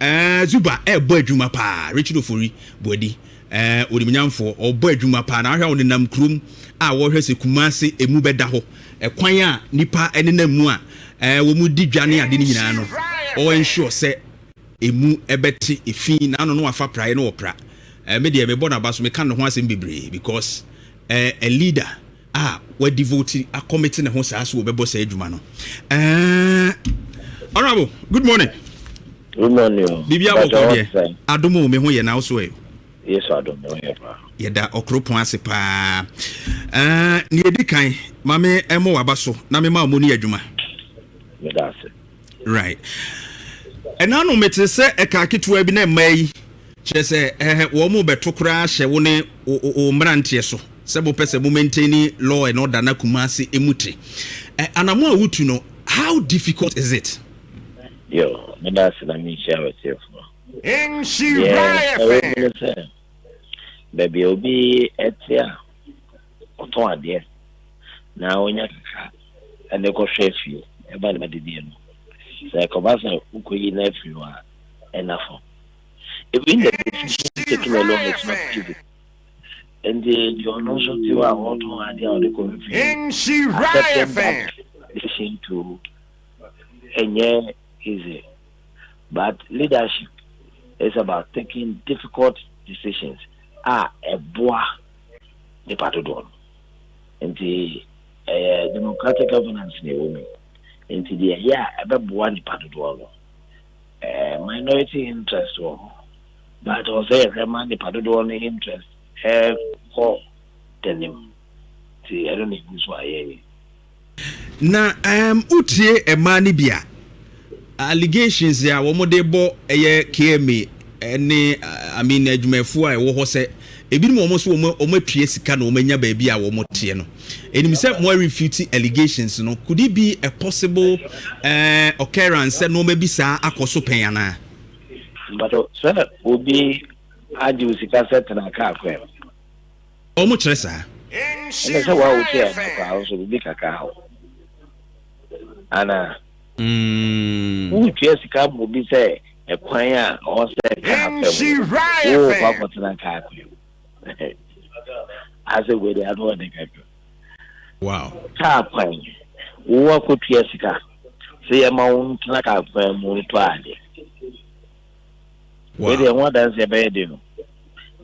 ZUBA boy adwuma pa Richard Ofori body odimnyamfo boy adwuma pa na ahwa onenam krum a wo hwese Kumasi emu beda ho kwan a nipa enenam mu a wo mu di dwane ade ni nyina no o ensure se emu ebeti efi na no afa prae no opra me de me bona ba so me kan no ho asem bebre because a leader we devote a committee ne ho saa so obebo sa adwuma no honorable good morning. Good morning. Bibia wo ko de adomo me ho ye na wo so e. Yes, adomo ye pa. Ye da okropon ase pa. Ni edikan mame emo wabaso na me ma mo ni adwuma. Me da ase. Right. Ena no mete se e ka ketua bi na mai kire se wo mo beto kura hye wo ne o mrantie so. Se bo pese mo maintain law and order na Kumasi emuti. Anamo a wutu no, how difficult is it? Yo, me da ase na me share with you. Nhyira. Baby obi etia oton ade na onya kaka ene ko hwefi e ba na didi no se ko ba se ukoyi na afi wa enafo even the taking along it's not easy and you know so you are oton ade o de ko fi Nhyira decision to enye easy but leadership is about taking difficult decisions boa the party don and the democratic governance ne women and the boa the party don minority interest but also remand the party don interest for the name see I don't know why na utie emani bia allegations ya wo mo de bo KMA ene I mean adwumafo a wo ho se ebinim wo mo so wo atwie sika na wo manya ba bia wo mo tie no enim se mo refute allegations no could it be a possible occurrence no ma bi sa akoso pen ana but sir obi adi sika set na ka akwa o mo kire sa ene se wa wo tie ka so bi kaka ho ana uche sika mo bi se ekwan a o se ka afem o kwa kwatena ka akwa as a way they are doing it. Wow. Ka kwan wo akotua sika se e ma won tena ka afem mo to ade we dey want dance e be dey no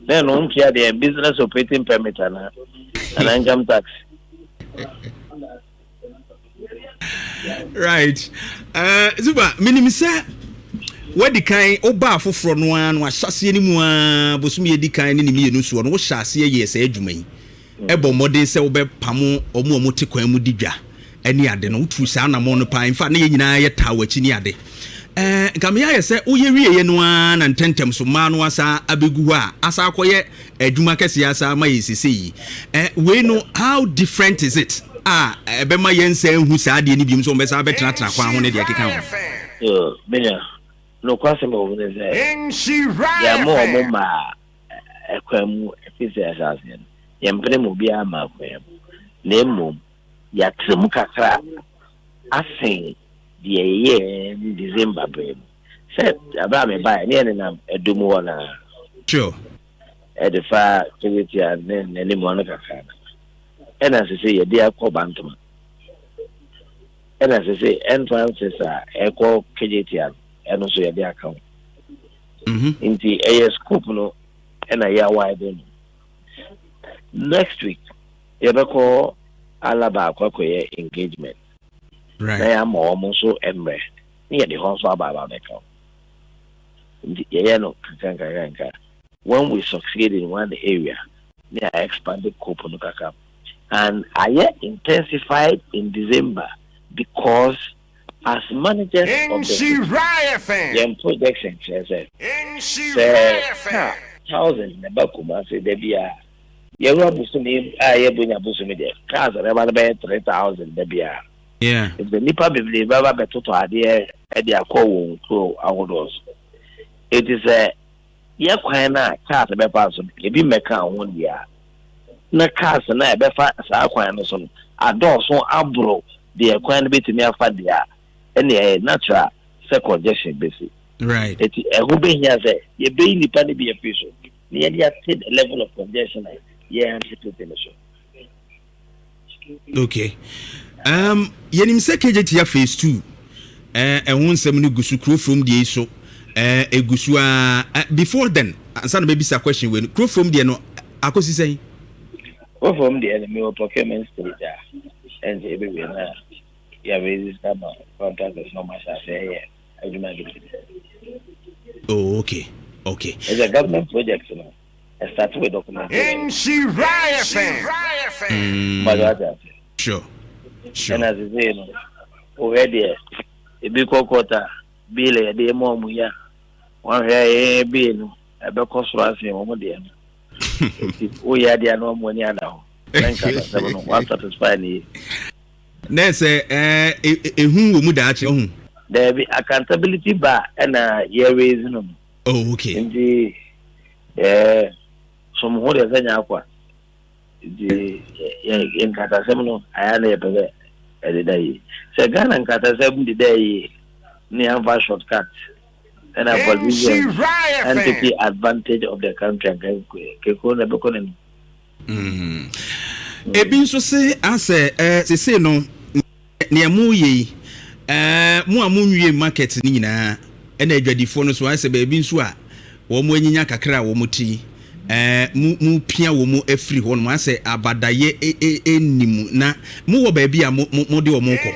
then on kia the business operating permit and income tax. Right. Zuba, minimum say what the kind oba foforo no an wa hyase ni mu a bosumi edi kan ni mi enu so no wo hyase ye se adwuma yi ebo modern se wo be pamo omo te kwan mu didwa ani ade no utu sa na mo no pa in fa na ye nyina ye tawachi ni ade nkame ya se wo ye wie ye no an na ntentem so ma no asa abegu a asa akoye adwuma kese asa ma ye sese yi we know how different is it ebe ma ye nsa hu sa ade ni bium so be sa betena tena kwa ho ne de akeka ho benya no kwase mo wona ze Nhyira ya mo ma ekwam efise asase ya mpere mo bia ma kwam na mo ya tremu kakra asen de ye December brem set aba me ba ne na edumu wona sure edifa activity and ne mo na kakra ena se ye dia ko bantuma ena se entrances eko KJT and also your account. In the AS scope no and a year wide. Next week, you call Alaba Quacoy engagement. Right. I am almost so emre near the hospital about account. When we succeed in one area, they are expanded coupon cap. And I intensified in December because as managers of the projection said thousand na Kumasi there be a you busumi bunya busumi there cars around about 3,000 there be a if the nipa be baba beto to ade e dey akọ wo outdoors it is a ye kwan na cars be pass e bi meka ho dia na cars na e be fa sa kwan no so adọso abro the kwan be to me afa dia any natural congestion basic Right. It who be here say you be independent be official. Near the level of congestion. Yeah, I'm sitting Okay. Yenim se KJT phase 2. Won nsɛm no gusu kro from the so egusu before then answer maybe a question when kro from the no akosi say from the enemy or procurement stage and everywhere now yeah register my contract is not much I say yeah I do not do it. Oh okay It's a government project you know I start with documentation sure and as you say you know already a big quarter bill a day more muya one hair bill a big cost for us in one day. We are the no money now. One satisfied need. There's a who would actually There be accountability bar and year raising them. Oh, okay. In the some holders and aqua. The in Catasemino, I had a day. Segan and Catasem the day near our shortcut. And I was and take the advantage of the country and Kekona. Ebin so say say no near mu ye mu amunwie market ni nyina na adwadifo no so ase ba ebin so a wo mu anyinya kakra wo muti mu pia wo mu afiri ho no ase abadaye enimu na mu wo ba bia mu de wo mu ko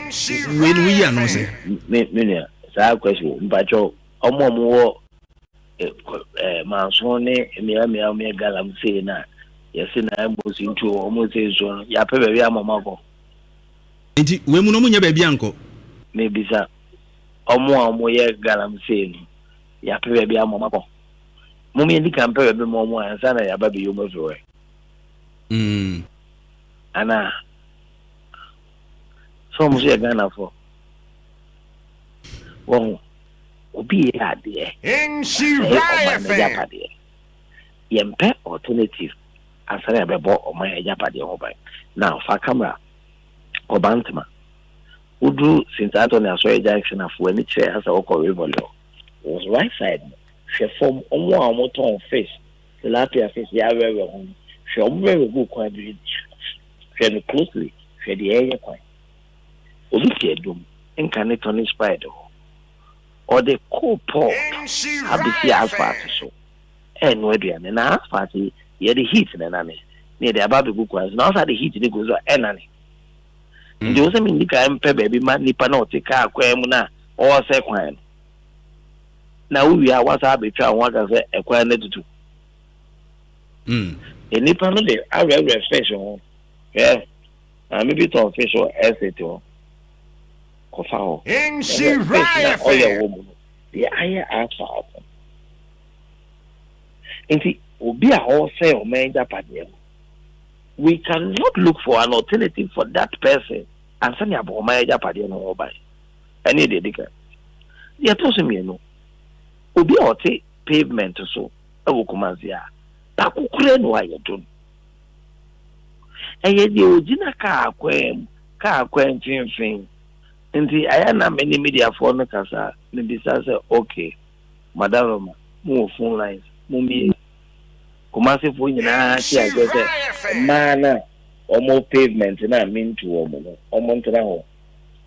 we no yi ano se me sa question mpacho omo wo mansone me galam say na yesi na embos into omo say so ya pe be amamako enti we mu no munya ba bia anko me bisa omo ye galam say no ya pe be amamako mo me ndi kan pe be mo ansa na ya ba be yo mo so ana so mo say Ghana for won obi ya de yempe alternative asara be bo o man ejapade ho ban now fa camera obantma udu since Anthony aso Jackson afo ani che asa okọ revolio was right side she form omo ton face the lapia face ya very well she very good quite be she closely she the area quite obi tie dum enka Tony spider or the co-port abisi asphalt so and where na asphalt here the heat na near the above good now the heat they goes enani and those mean the guy baby man nipa no take car kwem na or say kwan now we are what be try one say e kwan na tutu e nipa no dey reflection yeah maybe to official asset Kofao. Nhyira. The aya asphalt. Inti obi a ho say o man Japan. We cannot look for an alternative for that person and send ya bo man Japan no buy. Any dey dika. Ya to so me no. Obi a ote pavement so e wo Kumasi a. Ta kukure no aye don. Eye di ojina ka kwem fin. Nti ayana many media for no kasa me bisa say okay madam Roma mu phone lines mu mi Kumasi fo nyina ti agese mana omo pavement na mintu omo ntra ho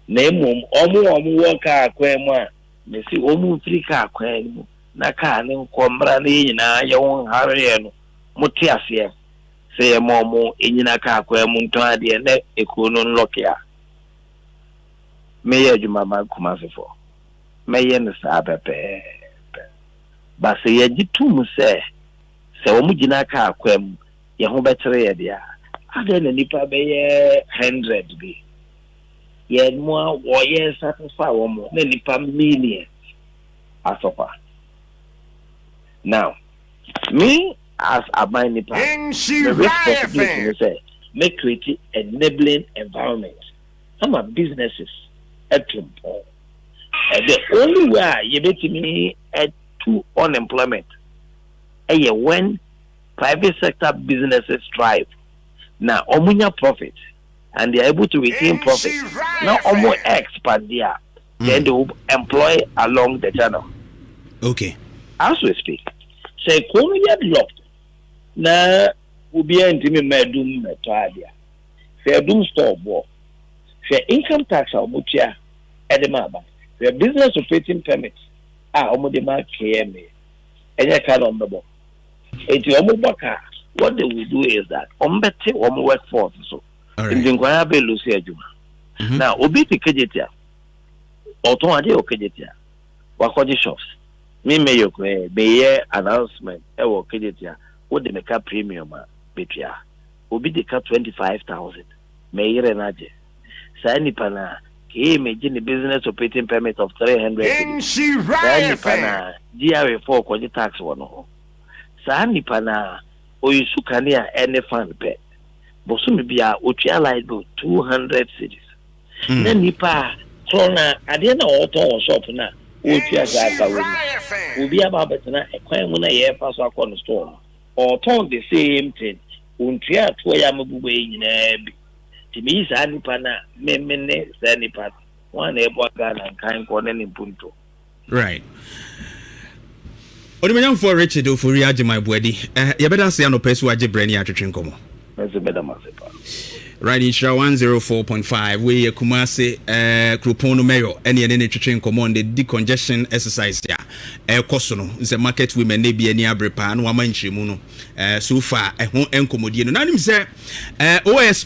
na emom omo work akwam a me si omo free ka akwam na ka ne nkombra na nyina ye won hare no muti ase say momo enyina ka akwam nto ade na ekuro no lock ya Mayor Jumama Kumasi for Mayor Sabape. But say ye jitum say Omujina ka kwem ye ho betre ye dia. Ade na nipa be 100 bi. Ye mo wo ye satisfy wo mo na nipa million asopa. Now, me as a my nipa, the responsibility say make create enabling environment. Some of businesses the only way you bet me to unemployment when private sector businesses thrive now omunya profit and they are able to retain profit now almost expand there then they will employ along the channel Okay. As we speak. Say, Kono yet locked. Na, ubi intimi medum metoadia. Fair doom store war. Fair income tax or mutia edemaba. Fair business operating permits. Omodema KMA. Any kind of number. It's your mobile. What they will do is that ombete workforce so. In the Nkwaya be Lucia Juma. Now, Obiti Kejetia. Otonade Okejetia. Wakoji shops. Me may be announcement. Ewo Kejetia. What they make a premium betria. Obiti ka 25,000. May renaje. Sani pana. KMA the business operating permit of 300. Sani pana. GRA4 kwaji tax one. Sani pana. Oyusukania any fund pay. Bosumi bia otua liable 200 cities. Na nipa krona ade na oto shop na otua zaka we. Obi ababet na ekwan mu na ye fa so akọ store. Oton the same thing. Ontua to ya mabubu nyina bi. Timi sa nipa na memene sa nipa. One ebo Ghana kan ko na nimpunto. Right. Odimanyam for Richard Ofori Ajimai Buedi. You better say no person waje brani atwetwe nkomo. Right, Nhyira 104.5 we Kumasi Krupono Mayor any twetwe nkomo the decongestion exercise ya koso no the market women na bi ani abrepa no amanchemu no so far ho enkomodie no nanim say OSP